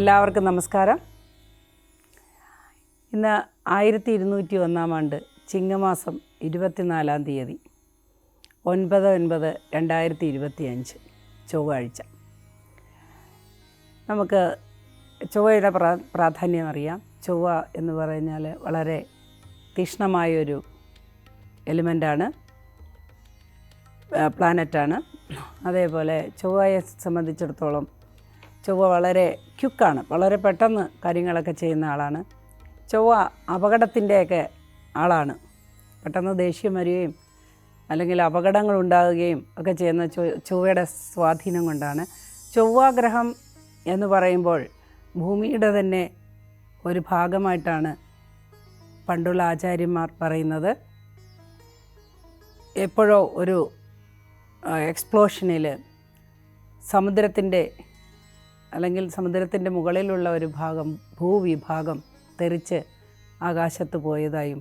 എല്ലാവർക്കും നമസ്കാരം. ഇന്ന് 1201 ആണ്ട് ചിങ്ങമാസം 24-ാം തീയതി 9/9/2025 ചൊവ്വാഴ്ച. നമുക്ക് ചൊവ്വയുടെ പ്രാധാന്യം അറിയാം. ചൊവ്വ എന്ന് പറഞ്ഞാൽ വളരെ തീക്ഷ്ണമായൊരു എലിമെൻ്റാണ്, പ്ലാനറ്റാണ്. അതേപോലെ ചൊവ്വയെ സംബന്ധിച്ചിടത്തോളം ചൊവ്വ വളരെ ക്യുക്കാണ്, വളരെ പെട്ടെന്ന് കാര്യങ്ങളൊക്കെ ചെയ്യുന്ന ആളാണ്. ചൊവ്വ അപകടത്തിൻ്റെയൊക്കെ ആളാണ്. പെട്ടെന്ന് ദേഷ്യം വരികയും അല്ലെങ്കിൽ അപകടങ്ങൾ ഉണ്ടാകുകയും ഒക്കെ ചെയ്യുന്ന ചൊവ്വയുടെ സ്വാധീനം കൊണ്ടാണ്. ചൊവ്വാഗ്രഹം എന്ന് പറയുമ്പോൾ ഭൂമിയുടെ തന്നെ ഒരു ഭാഗമായിട്ടാണ് പണ്ടുള്ള ആചാര്യന്മാർ പറയുന്നത്. എപ്പോഴോ ഒരു എക്സ്പ്ലോഷനിൽ സമുദ്രത്തിൻ്റെ മുകളിലുള്ള ഒരു ഭാഗം, ഭൂവിഭാഗം തെറിച്ച് ആകാശത്ത് പോയതായും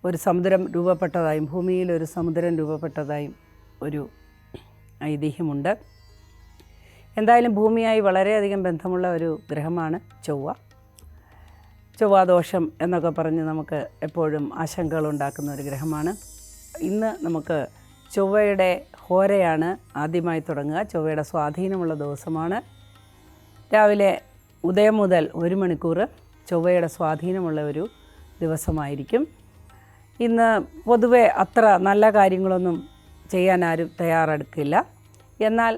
ഒരു സമുദ്രം രൂപപ്പെട്ടതായും ഭൂമിയിൽ ഒരു സമുദ്രം രൂപപ്പെട്ടതായും ഒരു ഐതിഹ്യമുണ്ട്. എന്തായാലും ഭൂമിയായി വളരെയധികം ബന്ധമുള്ള ഒരു ഗ്രഹമാണ് ചൊവ്വ. ചൊവ്വാദോഷം എന്നൊക്കെ പറഞ്ഞ് നമുക്ക് എപ്പോഴും ആശങ്കകൾ ഉണ്ടാക്കുന്ന ഒരു ഗ്രഹമാണ്. ഇന്ന് നമുക്ക് ചൊവ്വയുടെ ഹോരയാണ് ആദ്യമായി തുടങ്ങുക. ചൊവ്വയുടെ സ്വാധീനമുള്ള ദിവസമാണ്. രാവിലെ ഉദയം മുതൽ 1 മണിക്കൂർ ചൊവ്വയുടെ സ്വാധീനമുള്ള ഒരു ദിവസമായിരിക്കും. ഇന്ന് പൊതുവെ അത്ര നല്ല കാര്യങ്ങളൊന്നും ചെയ്യാൻ ആരും തയ്യാറെടുക്കില്ല. എന്നാൽ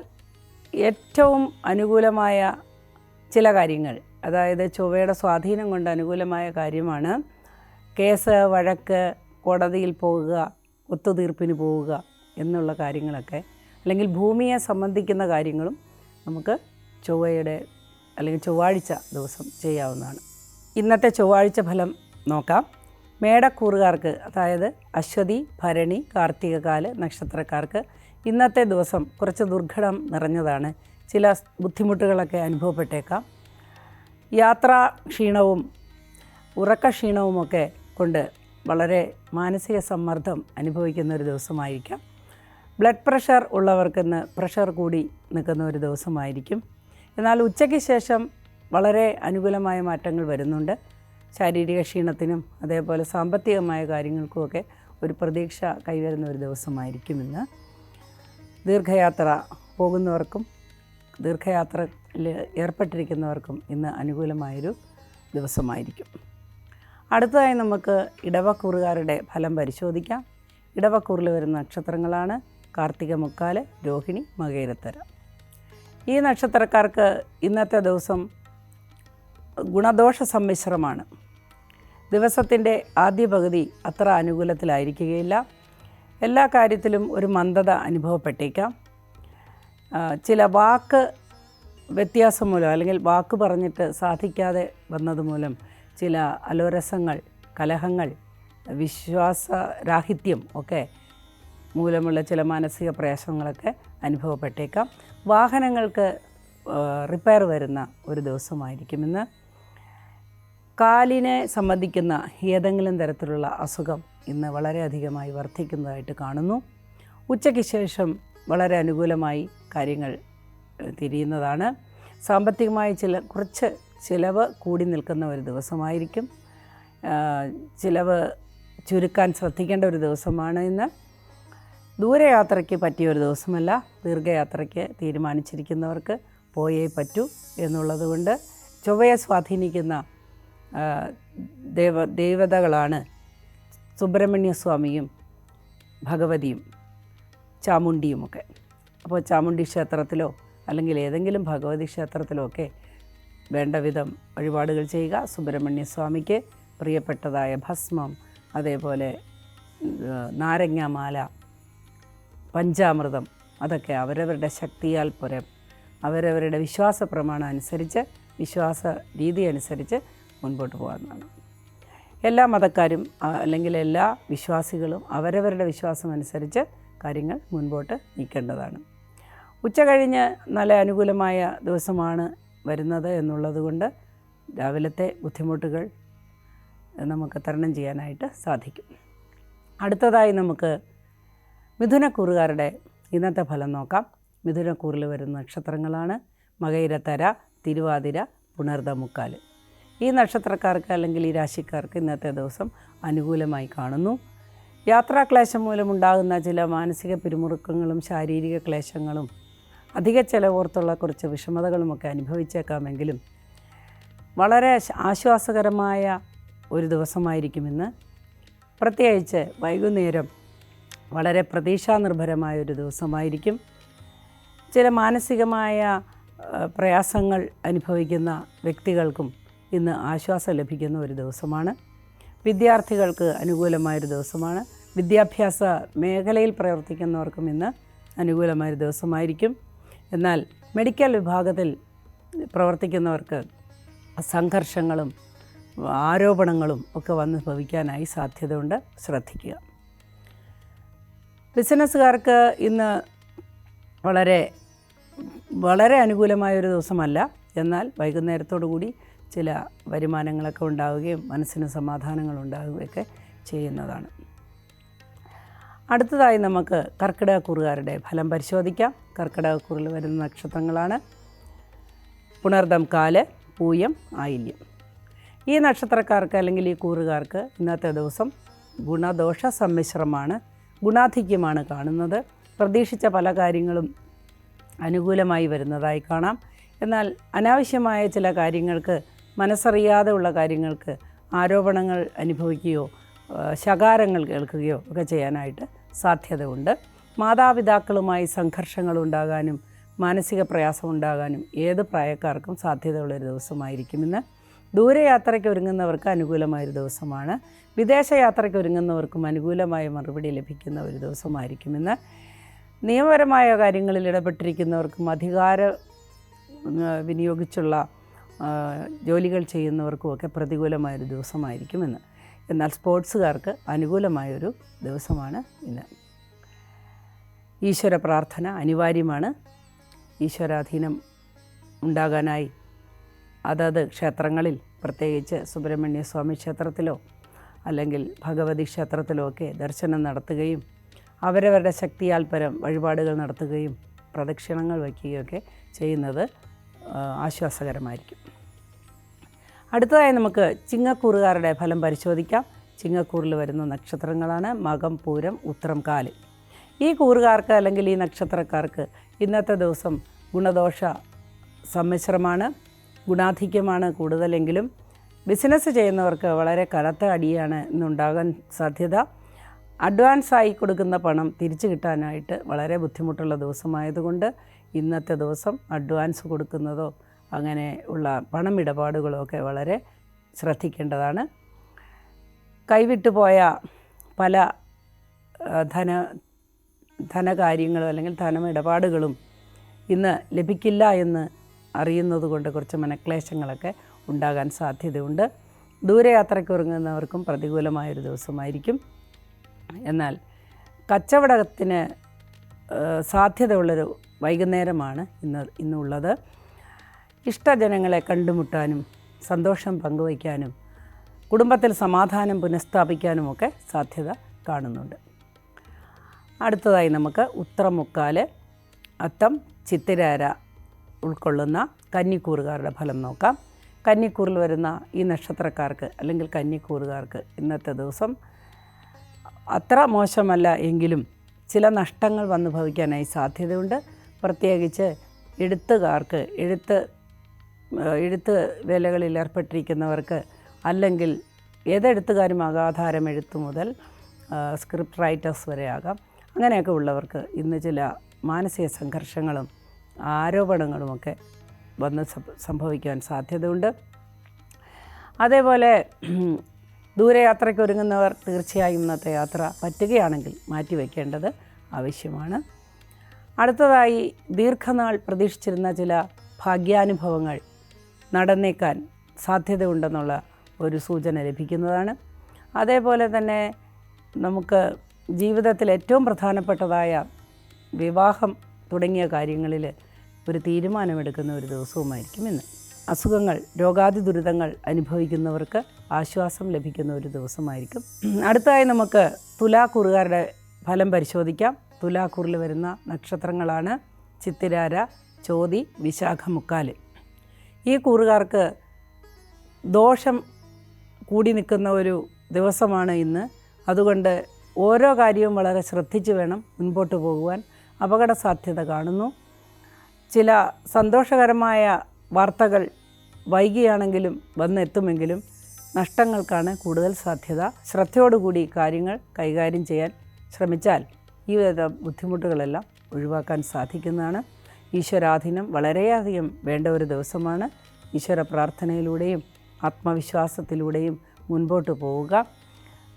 ഏറ്റവും അനുകൂലമായ ചില കാര്യങ്ങൾ, അതായത് ചൊവ്വയുടെ സ്വാധീനം കൊണ്ട് അനുകൂലമായ കാര്യമാണ് കേസ്, വഴക്ക്, കോടതിയിൽ പോവുക, ഒത്തുതീർപ്പിന് പോവുക എന്നുള്ള കാര്യങ്ങളൊക്കെ, അല്ലെങ്കിൽ ഭൂമിയെ സംബന്ധിക്കുന്ന കാര്യങ്ങളും നമുക്ക് ചൊവ്വയുടെ അല്ലെങ്കിൽ ചൊവ്വാഴ്ച ദിവസം ചെയ്യാവുന്നതാണ്. ഇന്നത്തെ ചൊവ്വാഴ്ച ഫലം നോക്കാം. മേടക്കൂറുകാർക്ക്, അതായത് അശ്വതി, ഭരണി, കാർത്തികകാല് നക്ഷത്രക്കാർക്ക് ഇന്നത്തെ ദിവസം കുറച്ച് ദുർഘടം നിറഞ്ഞതാണ്. ചില ബുദ്ധിമുട്ടുകളൊക്കെ അനുഭവപ്പെട്ടേക്കാം. യാത്രാ ക്ഷീണവും ഉറക്കക്ഷീണവുമൊക്കെ കൊണ്ട് വളരെ മാനസിക സമ്മർദ്ദം അനുഭവിക്കുന്ന ഒരു ദിവസമായിരിക്കാം. ബ്ലഡ് പ്രഷർ ഉള്ളവർക്കിന്ന് പ്രഷർ കൂടി നിൽക്കുന്ന ഒരു ദിവസമായിരിക്കും. എന്നാൽ ഉച്ചയ്ക്ക് ശേഷം വളരെ അനുകൂലമായ മാറ്റങ്ങൾ വരുന്നുണ്ട്. ശാരീരിക ക്ഷീണത്തിനും അതേപോലെ സാമ്പത്തികമായ കാര്യങ്ങൾക്കുമൊക്കെ ഒരു പ്രതീക്ഷ കൈവരുന്ന ഒരു ദിവസമായിരിക്കും ഇന്ന്. ദീർഘയാത്ര പോകുന്നവർക്കും ദീർഘയാത്രയിൽ ഏർപ്പെട്ടിരിക്കുന്നവർക്കും ഇന്ന് അനുകൂലമായൊരു ദിവസമായിരിക്കും. അടുത്തതായി നമുക്ക് ഇടവക്കൂറുകാരുടെ ഫലം പരിശോധിക്കാം. ഇടവക്കൂറിൽ വരുന്ന നക്ഷത്രങ്ങളാണ് കാർത്തിക, മുക്കാല്, രോഹിണി, മകയിരത്തര. ഈ നക്ഷത്രക്കാർക്ക് ഇന്നത്തെ ദിവസം ഗുണദോഷ സമ്മിശ്രമാണ്. ദിവസത്തിൻ്റെ ആദ്യ പകുതി അത്ര അനുകൂലത്തിലായിരിക്കുകയില്ല. എല്ലാ കാര്യത്തിലും ഒരു മന്ദത അനുഭവപ്പെട്ടേക്കാം. ചില വാക്ക് വ്യത്യാസം മൂലം, അല്ലെങ്കിൽ വാക്ക് പറഞ്ഞിട്ട് സാധിക്കാതെ വന്നതുമൂലം ചില അലോരസങ്ങൾ, കലഹങ്ങൾ, വിശ്വാസരാഹിത്യം ഒക്കെ മൂലമുള്ള ചില മാനസിക പ്രയാസങ്ങളൊക്കെ അനുഭവപ്പെട്ടേക്കാം. വാഹനങ്ങൾക്ക് റിപ്പയർ വരുന്ന ഒരു ദിവസമായിരിക്കും ഇന്ന്. കാലിനെ സംബന്ധിക്കുന്ന ഏതെങ്കിലും തരത്തിലുള്ള അസുഖം ഇന്ന് വളരെയധികമായി വർദ്ധിക്കുന്നതായിട്ട് കാണുന്നു. ഉച്ചയ്ക്ക് ശേഷം വളരെ അനുകൂലമായി കാര്യങ്ങൾ തിരിയുന്നതാണ്. സാമ്പത്തികമായി കുറച്ച് ചിലവ് കൂടി നിൽക്കുന്ന ഒരു ദിവസമായിരിക്കും. ചിലവ് ചുരുക്കാൻ ശ്രദ്ധിക്കേണ്ട ഒരു ദിവസമാണ് ഇന്ന്. ദൂരയാത്രയ്ക്ക് പറ്റിയ ഒരു ദിവസമല്ല. ദീർഘയാത്രയ്ക്ക് തീരുമാനിച്ചിരിക്കുന്നവർക്ക് പോയേ പറ്റൂ എന്നുള്ളത് കൊണ്ട് ചൊവ്വയെ സ്വാധീനിക്കുന്ന ദേവതകളാണ് സുബ്രഹ്മണ്യ സ്വാമിയും ഭഗവതിയും ചാമുണ്ടിയുമൊക്കെ. അപ്പോൾ ചാമുണ്ഡി ക്ഷേത്രത്തിലോ അല്ലെങ്കിൽ ഏതെങ്കിലും ഭഗവതി ക്ഷേത്രത്തിലോ ഒക്കെ വേണ്ട വിധം വഴിപാടുകൾ ചെയ്യുക. സുബ്രഹ്മണ്യ സ്വാമിക്ക് പ്രിയപ്പെട്ടതായ ഭസ്മം, അതേപോലെ നാരങ്ങാമാല, പഞ്ചാമൃതം, അതൊക്കെ അവരവരുടെ ശക്തിയാൽ പുരം അവരവരുടെ വിശ്വാസ പ്രമാണം അനുസരിച്ച്, വിശ്വാസ രീതി അനുസരിച്ച് മുൻപോട്ട് പോകാവുന്നതാണ്. എല്ലാ മതക്കാരും അല്ലെങ്കിൽ എല്ലാ വിശ്വാസികളും അവരവരുടെ വിശ്വാസം അനുസരിച്ച് കാര്യങ്ങൾ മുൻപോട്ട് നീക്കേണ്ടതാണ്. ഉച്ച കഴിഞ്ഞ് നല്ല അനുകൂലമായ ദിവസമാണ് വരുന്നത് എന്നുള്ളത് കൊണ്ട് രാവിലത്തെ ബുദ്ധിമുട്ടുകൾ നമുക്ക് തരണം ചെയ്യാനായിട്ട് സാധിക്കും. അടുത്തതായി നമുക്ക് മിഥുനക്കൂറുകാരുടെ ഇന്നത്തെ ഫലം നോക്കാം. മിഥുനക്കൂറിൽ വരുന്ന നക്ഷത്രങ്ങളാണ് മകയിരത്തര, തിരുവാതിര, പുണർദം മുക്കാല്. ഈ നക്ഷത്രക്കാർക്ക് അല്ലെങ്കിൽ ഈ രാശിക്കാർക്ക് ഇന്നത്തെ ദിവസം അനുകൂലമായി കാണുന്നു. യാത്രാക്ലേശം മൂലമുണ്ടാകുന്ന ചില മാനസിക പിരിമുറുക്കങ്ങളും ശാരീരിക ക്ലേശങ്ങളും അധിക ചെലവോർത്തുള്ള കുറച്ച് വിഷമതകളുമൊക്കെ അനുഭവിച്ചേക്കാമെങ്കിലും വളരെ ആശ്വാസകരമായ ഒരു ദിവസമായിരിക്കും ഇന്ന്. പ്രത്യേകിച്ച് വൈകുന്നേരം വളരെ പ്രതീക്ഷാനിർഭരമായ ഒരു ദിവസമായിരിക്കും. ചില മാനസികമായ പ്രയാസങ്ങൾ അനുഭവിക്കുന്ന വ്യക്തികൾക്കും ഇന്ന് ആശ്വാസം ലഭിക്കുന്ന ഒരു ദിവസമാണ്. വിദ്യാർത്ഥികൾക്ക് അനുകൂലമായൊരു ദിവസമാണ്. വിദ്യാഭ്യാസ മേഖലയിൽ പ്രവർത്തിക്കുന്നവർക്കും ഇന്ന് അനുകൂലമായൊരു ദിവസമായിരിക്കും. എന്നാൽ മെഡിക്കൽ വിഭാഗത്തിൽ പ്രവർത്തിക്കുന്നവർക്ക് സംഘർഷങ്ങളും ആരോപണങ്ങളും ഒക്കെ വന്ന് ഭവിക്കാനായി സാധ്യതയുണ്ട്. ശ്രദ്ധിക്കുക. ബിസിനസ്സുകാർക്ക് ഇന്ന് വളരെ അനുകൂലമായൊരു ദിവസമല്ല. എന്നാൽ വൈകുന്നേരത്തോടു കൂടി ചില വരുമാനങ്ങളൊക്കെ ഉണ്ടാവുകയും മനസ്സിന് സമാധാനങ്ങൾ ഉണ്ടാവുകയൊക്കെ ചെയ്യുന്നതാണ്. അടുത്തതായി നമുക്ക് കർക്കിടകക്കൂറുകാരുടെ ഫലം പരിശോധിക്കാം. കർക്കിടകക്കൂറിൽ വരുന്ന നക്ഷത്രങ്ങളാണ് പുണർദം കാല്, പൂയം, ആയില്യം. ഈ നക്ഷത്രക്കാർക്ക് അല്ലെങ്കിൽ ഈ കൂറുകാർക്ക് ഇന്നത്തെ ദിവസം ഗുണദോഷ സമ്മിശ്രമാണ്, ഗുണാധിക്യമാണ് കാണുന്നത്. പ്രതീക്ഷിച്ച പല കാര്യങ്ങളും അനുകൂലമായി വരുന്നതായി കാണാം. എന്നാൽ അനാവശ്യമായ ചില കാര്യങ്ങൾക്ക്, മനസ്സറിയാതെ ഉള്ള കാര്യങ്ങൾക്ക് ആരോപണങ്ങൾ അനുഭവിക്കുകയോ ശകാരങ്ങൾ കേൾക്കുകയോ ഒക്കെ ചെയ്യാനായിട്ട് സാധ്യതയുണ്ട്. മാതാപിതാക്കളുമായി സംഘർഷങ്ങൾ ഉണ്ടാകാനും മാനസിക പ്രയാസം ഉണ്ടാകാനും ഏത് പ്രായക്കാർക്കും സാധ്യതയുള്ളൊരു ദിവസമായിരിക്കും ഇന്ന്. ദൂരയാത്രയ്ക്ക് ഒരുങ്ങുന്നവർക്ക് അനുകൂലമായൊരു ദിവസമാണ്. വിദേശയാത്രയ്ക്ക് ഒരുങ്ങുന്നവർക്കും അനുകൂലമായ മറുപടി ലഭിക്കുന്ന ഒരു ദിവസമായിരിക്കും ഇന്ന്. നിയമപരമായ കാര്യങ്ങളിൽ ഇടപെട്ടിരിക്കുന്നവർക്കും അധികാരം വിനിയോഗിച്ചുള്ള ജോലികൾ ചെയ്യുന്നവർക്കുമൊക്കെ പ്രതികൂലമായൊരു ദിവസമായിരിക്കും ഇന്ന്. എന്നാൽ സ്പോർട്സുകാർക്ക് അനുകൂലമായൊരു ദിവസമാണ് ഇന്ന്. ഈശ്വര പ്രാർത്ഥന അനിവാര്യമാണ്. ഈശ്വരാധീനം ഉണ്ടാകാനായി അതത് ക്ഷേത്രങ്ങളിൽ, പ്രത്യേകിച്ച് സുബ്രഹ്മണ്യ സ്വാമി ക്ഷേത്രത്തിലോ അല്ലെങ്കിൽ ഭഗവതി ക്ഷേത്രത്തിലോ ഒക്കെ ദർശനം നടത്തുകയും അവരവരുടെ ശക്തിയാൽ പരം വഴിപാടുകൾ നടത്തുകയും പ്രദക്ഷിണങ്ങൾ വയ്ക്കുകയൊക്കെ ചെയ്യുന്നത് ആശ്വാസകരമായിരിക്കും. അടുത്തതായി നമുക്ക് ചിങ്ങക്കൂറുകാരുടെ ഫലം പരിശോധിക്കാം. ചിങ്ങക്കൂറിൽ വരുന്ന നക്ഷത്രങ്ങളാണ് മകം, പൂരം, ഉത്രം, കാല്. ഈ കൂറുകാർക്ക് അല്ലെങ്കിൽ ഈ നക്ഷത്രക്കാർക്ക് ഇന്നത്തെ ദിവസം ഗുണദോഷ സമ്മിശ്രമാണ്, ഗുണാധിക്യമാണ് കൂടുതലെങ്കിലും ബിസിനസ് ചെയ്യുന്നവർക്ക് വളരെ കനത്ത അടിയാണ് ഇന്നുണ്ടാകാൻ സാധ്യത. അഡ്വാൻസായി കൊടുക്കുന്ന പണം തിരിച്ചു കിട്ടാനായിട്ട് വളരെ ബുദ്ധിമുട്ടുള്ള ദിവസമായതുകൊണ്ട് ഇന്നത്തെ ദിവസം അഡ്വാൻസ് കൊടുക്കുന്നതോ അങ്ങനെ ഉള്ള പണമിടപാടുകളോ ഒക്കെ വളരെ ശ്രദ്ധിക്കേണ്ടതാണ്. കൈവിട്ടുപോയ പല ധനകാര്യങ്ങളും അല്ലെങ്കിൽ ധനമിടപാടുകളും ഇന്ന് ലഭിക്കില്ല എന്ന് അറിയുന്നത് കൊണ്ട് കുറച്ച് മനക്ലേശങ്ങളൊക്കെ ഉണ്ടാകാൻ സാധ്യതയുണ്ട്. ദൂരയാത്രയ്ക്ക് ഒരുങ്ങുന്നവർക്കും പ്രതികൂലമായൊരു ദിവസമായിരിക്കും. എന്നാൽ കച്ചവടത്തിന് സാധ്യതയുള്ളൊരു വൈകുന്നേരമാണ് ഇന്നുള്ളത്. ഇഷ്ടജനങ്ങളെ കണ്ടുമുട്ടാനും സന്തോഷം പങ്കുവയ്ക്കാനും കുടുംബത്തിൽ സമാധാനം പുനഃസ്ഥാപിക്കാനുമൊക്കെ സാധ്യത കാണുന്നുണ്ട്. അടുത്തതായി നമുക്ക് ഉത്രം, മുക്കാല്, അത്തം, ചിത്തിരാര ഉൾക്കൊള്ളുന്ന കന്നിക്കൂറുകാരുടെ ഫലം നോക്കാം. കന്നിക്കൂറിൽ വരുന്ന ഈ നക്ഷത്രക്കാർക്ക് അല്ലെങ്കിൽ കന്നിക്കൂറുകാർക്ക് ഇന്നത്തെ ദിവസം അത്ര മോശമല്ല എങ്കിലും ചില നഷ്ടങ്ങൾ വന്നു ഭവിക്കാനായി സാധ്യതയുണ്ട്. പ്രത്യേകിച്ച് എഴുത്തുകാർക്ക്, എഴുത്ത് വേലകളിൽ ഏർപ്പെട്ടിരിക്കുന്നവർക്ക് അല്ലെങ്കിൽ ഏതെഴുത്തുകാരും അകാധാരം എഴുത്തു മുതൽ സ്ക്രിപ്റ്റ് റൈറ്റേഴ്സ് വരെ ആകാം, അങ്ങനെയൊക്കെ ഉള്ളവർക്ക് ഇന്ന് ചില മാനസിക സംഘർഷങ്ങളും ആരോപണങ്ങളുമൊക്കെ വന്ന് സംഭവിക്കാൻ സാധ്യതയുണ്ട്. അതേപോലെ ദൂരയാത്രയ്ക്ക് ഒരുങ്ങുന്നവർ തീർച്ചയായും ഇന്നത്തെ യാത്ര പറ്റുകയാണെങ്കിൽ മാറ്റിവെക്കേണ്ടത് ആവശ്യമാണ്. അടുത്തതായി ദീർഘനാൾ പ്രതീക്ഷിച്ചിരുന്ന ചില ഭാഗ്യാനുഭവങ്ങൾ നടന്നേക്കാൻ സാധ്യതയുണ്ടെന്നുള്ള ഒരു സൂചന ലഭിക്കുന്നതാണ്. അതേപോലെ തന്നെ നമുക്ക് ജീവിതത്തിൽ ഏറ്റവും പ്രധാനപ്പെട്ടതായ വിവാഹം തുടങ്ങിയ കാര്യങ്ങളിൽ ഒരു തീരുമാനമെടുക്കുന്ന ഒരു ദിവസവുമായിരിക്കും ഇന്ന്. അസുഖങ്ങൾ, രോഗാതി ദുരിതങ്ങൾ അനുഭവിക്കുന്നവർക്ക് ആശ്വാസം ലഭിക്കുന്ന ഒരു ദിവസമായിരിക്കും. അടുത്തതായി നമുക്ക് തുലാക്കൂറുകാരുടെ ഫലം പരിശോധിക്കാം. തുലാക്കൂറിൽ വരുന്ന നക്ഷത്രങ്ങളാണ് ചിത്തിരാര, ചോതി, വിശാഖ, മുക്കാല്. ഈ കൂറുകാർക്ക് ദോഷം കൂടി നിൽക്കുന്ന ഒരു ദിവസമാണ് ഇന്ന്. അതുകൊണ്ട് ഓരോ കാര്യവും വളരെ ശ്രദ്ധിച്ച് വേണം മുൻപോട്ട് പോകുവാൻ. അപകട സാധ്യത കാണുന്നു. ചില സന്തോഷകരമായ വാർത്തകൾ വൈകിയാണെങ്കിലും വന്നെത്തുമെങ്കിലും നഷ്ടങ്ങൾക്കാണ് കൂടുതൽ സാധ്യത. ശ്രദ്ധയോടുകൂടി കാര്യങ്ങൾ കൈകാര്യം ചെയ്യാൻ ശ്രമിച്ചാൽ ഈ വിധ ബുദ്ധിമുട്ടുകളെല്ലാം ഒഴിവാക്കാൻ സാധിക്കുന്നതാണ്. ഈശ്വരാധീനം വളരെയധികം വേണ്ട ഒരു ദിവസമാണ്. ഈശ്വര പ്രാർത്ഥനയിലൂടെയും ആത്മവിശ്വാസത്തിലൂടെയും മുൻപോട്ട് പോവുക.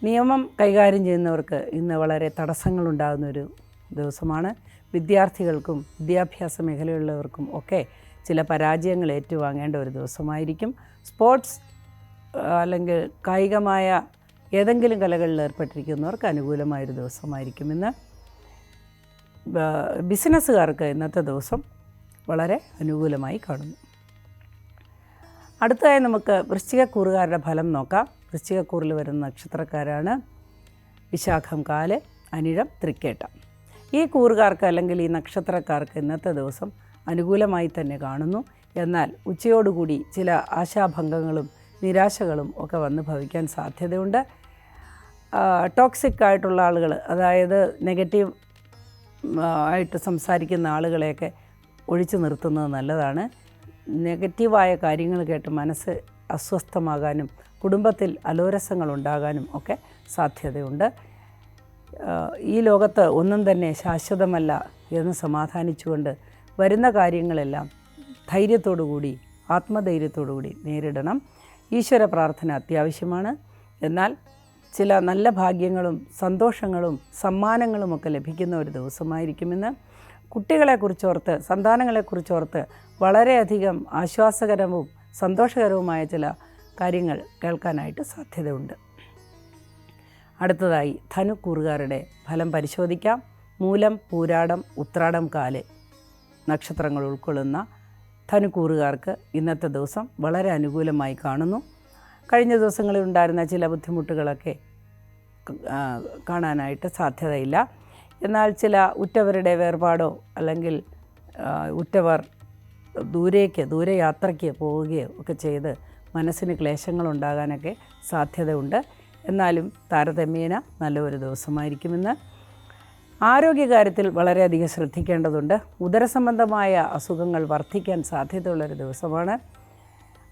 നിയമം കൈകാര്യം ചെയ്യുന്നവർക്ക് ഇന്ന് വളരെ തടസ്സങ്ങളുണ്ടാകുന്നൊരു ദിവസമാണ്. വിദ്യാർത്ഥികൾക്കും വിദ്യാഭ്യാസ മേഖലയുള്ളവർക്കും ഒക്കെ ചില പരാജയങ്ങൾ ഏറ്റുവാങ്ങേണ്ട ഒരു ദിവസമായിരിക്കും. സ്പോർട്സ് അല്ലെങ്കിൽ കായികമായ ഏതെങ്കിലും കലകളിൽ ഏർപ്പെട്ടിരിക്കുന്നവർക്ക് അനുകൂലമായൊരു ദിവസമായിരിക്കും ഇന്ന്. ബിസിനസ്സുകാർക്ക് ഇന്നത്തെ ദിവസം വളരെ അനുകൂലമായി കാണുന്നു. അടുത്തതായി നമുക്ക് വൃശ്ചികക്കൂറുകാരുടെ ഫലം നോക്കാം. വൃശ്ചികക്കൂറിൽ വരുന്ന നക്ഷത്രക്കാരാണ് വിശാഖം, കാല്, അനിഴം, തൃക്കേട്ട. ഈ കൂറുകാർക്ക് അല്ലെങ്കിൽ ഈ നക്ഷത്രക്കാർക്ക് ഇന്നത്തെ ദിവസം അനുകൂലമായി തന്നെ കാണുന്നു. എന്നാൽ ഉച്ചയോടുകൂടി ചില ആശാഭംഗങ്ങളും നിരാശകളും ഒക്കെ വന്ന് ഭവിക്കാൻ സാധ്യതയുണ്ട്. ടോക്സിക് ആയിട്ടുള്ള ആളുകൾ, അതായത് നെഗറ്റീവ് ആയിട്ട് സംസാരിക്കുന്ന ആളുകളെയൊക്കെ ഒഴിച്ചു നിർത്തുന്നത് നല്ലതാണ്. നെഗറ്റീവായ കാര്യങ്ങൾ കേട്ട് മനസ്സ് അസ്വസ്ഥമാകാനും കുടുംബത്തിൽ അലോരസങ്ങൾ ഉണ്ടാകാനും ഒക്കെ സാധ്യതയുണ്ട്. ഈ ലോകത്ത് ഒന്നും തന്നെ ശാശ്വതമല്ല എന്ന് സമാധാനിച്ചുകൊണ്ട് വരുന്ന കാര്യങ്ങളെല്ലാം ധൈര്യത്തോടുകൂടി ആത്മധൈര്യത്തോടുകൂടി നേരിടണം. ഈശ്വര പ്രാർത്ഥന അത്യാവശ്യമാണ്. എന്നാൽ ചില നല്ല ഭാഗ്യങ്ങളും സന്തോഷങ്ങളും സമ്മാനങ്ങളുമൊക്കെ ലഭിക്കുന്ന ഒരു ദിവസമായിരിക്കുമെന്ന്. കുട്ടികളെക്കുറിച്ചോർത്ത് സന്താനങ്ങളെക്കുറിച്ചോർത്ത് വളരെയധികം ആശ്വാസകരവും സന്തോഷകരവുമായ ചില കാര്യങ്ങൾ കേൾക്കാനായിട്ട് സാധ്യതയുണ്ട്. അടുത്തതായി ധനുക്കൂറുകാരുടെ ഫലം പരിശോധിക്കാം. മൂലം, പൂരാടം, ഉത്രാടം, കാല് നക്ഷത്രങ്ങൾ ഉൾക്കൊള്ളുന്ന ധനുക്കൂറുകാർക്ക് ഇന്നത്തെ ദിവസം വളരെ അനുകൂലമായി കാണുന്നു. കഴിഞ്ഞ ദിവസങ്ങളിൽ ഉണ്ടായിരുന്ന ചില ബുദ്ധിമുട്ടുകളൊക്കെ കാണാനായിട്ട് സാധ്യതയില്ല. എന്നാൽ ചില ഉറ്റവരുടെ വേർപാടോ അല്ലെങ്കിൽ ഉറ്റവർ ദൂരയാത്രയ്ക്ക് പോവുകയോ ഒക്കെ ചെയ്ത് മനസ്സിന് ക്ലേശങ്ങളുണ്ടാകാനൊക്കെ സാധ്യതയുണ്ട്. എന്നാലും താരതമ്യേന നല്ലൊരു ദിവസമായിരിക്കുമെന്ന്. ആരോഗ്യകാര്യത്തിൽ വളരെയധികം ശ്രദ്ധിക്കേണ്ടതുണ്ട്. ഉദരസംബന്ധമായ അസുഖങ്ങൾ വർദ്ധിക്കാൻ സാധ്യതയുള്ളൊരു ദിവസമാണ്.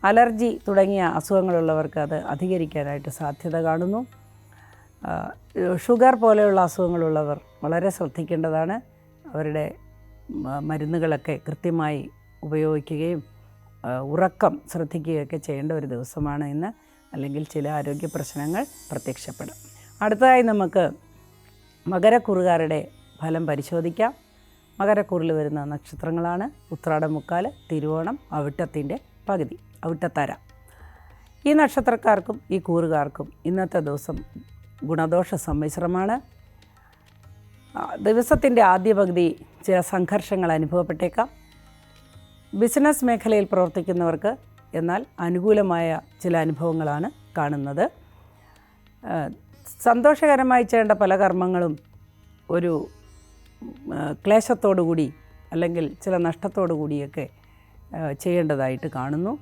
അലർജി തുടങ്ങിയ അസുഖങ്ങളുള്ളവർക്ക് അത് അധികരിക്കാനായിട്ട് സാധ്യത കാണുന്നു. ഷുഗർ പോലെയുള്ള അസുഖങ്ങളുള്ളവർ വളരെ ശ്രദ്ധിക്കേണ്ടതാണ്. അവരുടെ മരുന്നുകളൊക്കെ കൃത്യമായി ഉപയോഗിക്കുകയും ഉറക്കം ശ്രദ്ധിക്കുകയൊക്കെ ചെയ്യേണ്ട ഒരു ദിവസമാണ് ഇന്ന്. അല്ലെങ്കിൽ ചില ആരോഗ്യ പ്രശ്നങ്ങൾ പ്രത്യക്ഷപ്പെടും. അടുത്തതായി നമുക്ക് മകരക്കൂറുകാരുടെ ഫലം പരിശോധിക്കാം. മകരക്കൂറിൽ വരുന്ന നക്ഷത്രങ്ങളാണ് ഉത്രാടം, മുക്കാല്, തിരുവോണം, അവിട്ടത്തിൻ്റെ പകുതി, അവിട്ടത്തര. ഈ നക്ഷത്രക്കാർക്കും ഈ കൂറുകാർക്കും ഇന്നത്തെ ദിവസം ഗുണദോഷ സമ്മിശ്രമാണ്. ദിവസത്തിൻ്റെ ആദ്യ പകുതി ചില സംഘർഷങ്ങൾ അനുഭവപ്പെട്ടേക്കാം. ബിസിനസ് മേഖലയിൽ പ്രവർത്തിക്കുന്നവർക്ക് എന്നാൽ അനുകൂലമായ ചില അനുഭവങ്ങളാണ് കാണുന്നത്. സന്തോഷകരമായി ചെയ്യേണ്ട പല കർമ്മങ്ങളും ഒരു ക്ലേശത്തോടുകൂടി അല്ലെങ്കിൽ ചില നഷ്ടത്തോടു കൂടിയൊക്കെ ചെയ്യേണ്ടതായിട്ട് കാണുന്നു.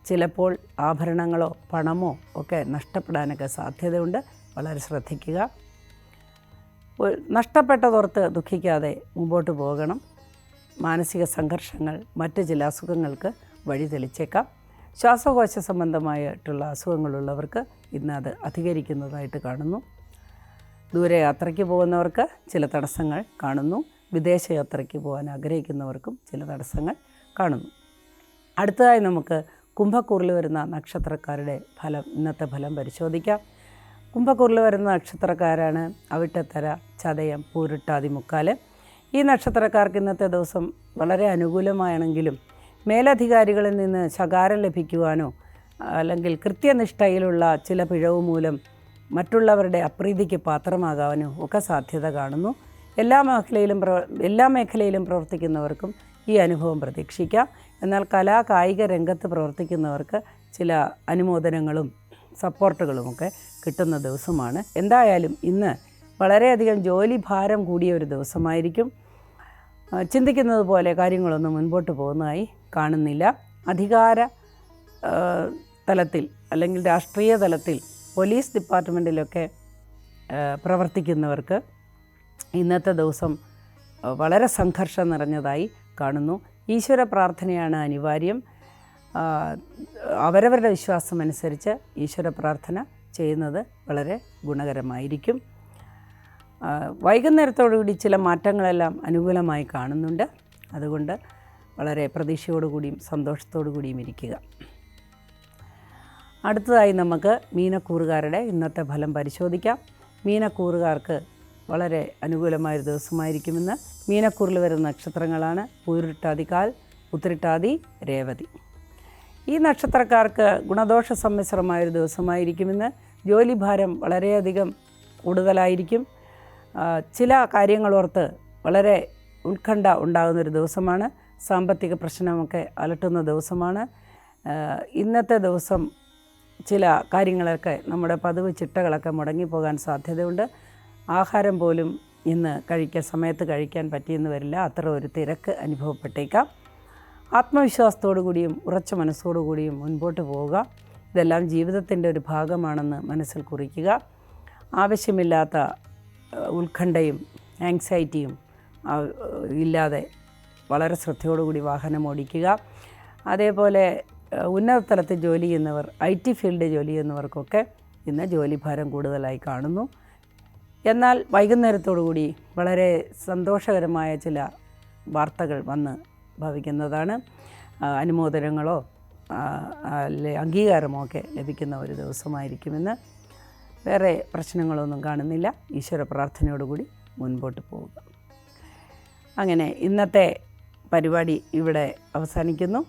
ചിലപ്പോൾ ആഭരണങ്ങളോ പണമോ ഒക്കെ നഷ്ടപ്പെടാനൊക്കെ സാധ്യതയുണ്ട്. വളരെ ശ്രദ്ധിക്കുക. നഷ്ടപ്പെട്ടതോർത്ത് ദുഃഖിക്കാതെ മുമ്പോട്ട് പോകണം. മാനസിക സംഘർഷങ്ങൾ മറ്റ് ചില അസുഖങ്ങൾക്ക് വഴി തെളിച്ചേക്കാം. ശ്വാസകോശ സംബന്ധമായിട്ടുള്ള അസുഖങ്ങളുള്ളവർക്ക് ഇന്ന് അത് അധികരിക്കുന്നതായിട്ട് കാണുന്നു. ദൂരയാത്രയ്ക്ക് പോകുന്നവർക്ക് ചില തടസ്സങ്ങൾ കാണുന്നു. വിദേശയാത്രയ്ക്ക് പോകാൻ ആഗ്രഹിക്കുന്നവർക്കും ചില തടസ്സങ്ങൾ കാണുന്നു. അടുത്തതായി നമുക്ക് കുംഭക്കൂറിൽ വരുന്ന നക്ഷത്രക്കാരുടെ ഇന്നത്തെ ഫലം പരിശോധിക്കാം. കുംഭക്കൂറിൽ വരുന്ന നക്ഷത്രക്കാരാണ് അവിട്ടത്തര, ചതയം, പൂരുട്ടാതി, മുക്കാല്. ഈ നക്ഷത്രക്കാർക്ക് ഇന്നത്തെ ദിവസം വളരെ അനുകൂലമാണെങ്കിലും മേലധികാരികളിൽ നിന്ന് ശകാരം ലഭിക്കുവാനോ അല്ലെങ്കിൽ കൃത്യനിഷ്ഠയിലുള്ള ചില പിഴവ് മൂലം മറ്റുള്ളവരുടെ അപ്രീതിക്ക് പാത്രമാകാനോ ഒക്കെ സാധ്യത കാണുന്നു. എല്ലാ മേഖലയിലും പ്രവർത്തിക്കുന്നവർക്കും ഈ അനുഭവം പ്രതീക്ഷിക്കാം. എന്നാൽ കായിക രംഗത്ത് പ്രവർത്തിക്കുന്നവർക്ക് ചില അനുമോദനങ്ങളും സപ്പോർട്ടുകളുമൊക്കെ കിട്ടുന്ന ദിവസമാണ്. എന്തായാലും ഇന്ന് വളരെയധികം ജോലി ഭാരം കൂടിയ ഒരു ദിവസമായിരിക്കും. ചിന്തിക്കുന്നത് പോലെ കാര്യങ്ങളൊന്നും മുൻപോട്ട് പോകുന്നതായി കാണുന്നില്ല. അധികാര തലത്തിൽ അല്ലെങ്കിൽ രാഷ്ട്രീയ തലത്തിൽ പോലീസ് ഡിപ്പാർട്ട്മെൻറ്റിലൊക്കെ പ്രവർത്തിക്കുന്നവർക്ക് ഇന്നത്തെ ദിവസം വളരെ സംഘർഷം നിറഞ്ഞതായി കാണുന്നു. ഈശ്വര പ്രാർത്ഥനയാണ് അനിവാര്യം. അവരവരുടെ വിശ്വാസമനുസരിച്ച് ഈശ്വര പ്രാർത്ഥന ചെയ്യുന്നത് വളരെ ഗുണകരമായിരിക്കും. വൈകുന്നേരത്തോടുകൂടി ചില മാറ്റങ്ങളെല്ലാം അനുകൂലമായി കാണുന്നുണ്ട്. അതുകൊണ്ട് വളരെ പ്രതീക്ഷയോടുകൂടിയും സന്തോഷത്തോടു കൂടിയും ഇരിക്കുക. അടുത്തതായി നമുക്ക് മീനക്കൂറുകാരുടെ ഇന്നത്തെ ഫലം പരിശോധിക്കാം. മീനക്കൂറുകാർക്ക് വളരെ അനുകൂലമായൊരു ദിവസമായിരിക്കുമെന്ന്. മീനക്കൂറിൽ വരുന്ന നക്ഷത്രങ്ങളാണ് പൂരുരുട്ടാതികാൽ, ഉത്രട്ടാതി, രേവതി. ഈ നക്ഷത്രക്കാർക്ക് ഗുണദോഷ സമ്മിശ്രമായൊരു ദിവസമായിരിക്കുമെന്ന്. ജോലിഭാരം വളരെയധികം കൂടുതലായിരിക്കും. ചില കാര്യങ്ങളോർത്ത് വളരെ ഉത്കണ്ഠ ഉണ്ടാകുന്നൊരു ദിവസമാണ്. സാമ്പത്തിക പ്രശ്നമൊക്കെ അലട്ടുന്ന ദിവസമാണ്. ഇന്നത്തെ ദിവസം ചില കാര്യങ്ങളൊക്കെ നമ്മുടെ പതിവ് ചിട്ടകളൊക്കെ മുടങ്ങിപ്പോകാൻ സാധ്യതയുണ്ട്. ആഹാരം പോലും ഇന്ന് സമയത്ത് കഴിക്കാൻ പറ്റിയെന്ന് വരില്ല. അത്ര ഒരു തിരക്ക് അനുഭവപ്പെട്ടേക്കാം. ആത്മവിശ്വാസത്തോടു കൂടിയും ഉറച്ച മനസ്സോടു കൂടിയും മുൻപോട്ട് പോവുക. ഇതെല്ലാം ജീവിതത്തിൻ്റെ ഒരു ഭാഗമാണെന്ന് മനസ്സിൽ കുറിക്കുക. ആവശ്യമില്ലാത്ത ഉത്കണ്ഠയും ആങ്സൈറ്റിയും ഇല്ലാതെ വളരെ ശ്രദ്ധയോടുകൂടി വാഹനം ഓടിക്കുക. അതേപോലെ ഉന്നത തലത്തിൽ ജോലി ചെയ്യുന്നവർ, IT ഫീൽഡ് ജോലി ചെയ്യുന്നവർക്കൊക്കെ ഇന്ന് ജോലിഭാരം കൂടുതലായി കാണുന്നു. എന്നാൽ വൈകുന്നേരത്തോടുകൂടി വളരെ സന്തോഷകരമായ ചില വാർത്തകൾ വന്ന് ഭവിക്കുന്നതാണ്. അനുമോദനങ്ങളോ അംഗീകാരമോ ഒക്കെ ലഭിക്കുന്ന ഒരു ദിവസമായിരിക്കുമെന്ന്. വേറെ പ്രശ്നങ്ങളൊന്നും കാണുന്നില്ല. ഈശ്വര പ്രാർത്ഥനയോടുകൂടി മുൻപോട്ട് പോവുക. അങ്ങനെ ഇന്നത്തെ പരിപാടി ഇവിടെ അവസാനിക്കുന്നു.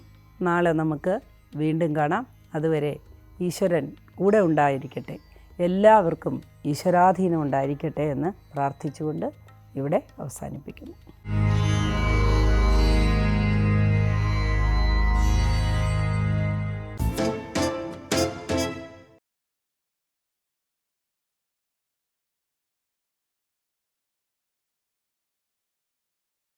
നാളെ നമുക്ക് വീണ്ടും കാണാം. അതുവരെ ഈശ്വരൻ കൂടെ ഉണ്ടായിരിക്കട്ടെ, എല്ലാവർക്കും ഈശ്വരാധീനം ഉണ്ടായിരിക്കട്ടെ എന്ന് പ്രാർത്ഥിച്ചുകൊണ്ട് ഇവിടെ അവസാനിപ്പിക്കുന്നു.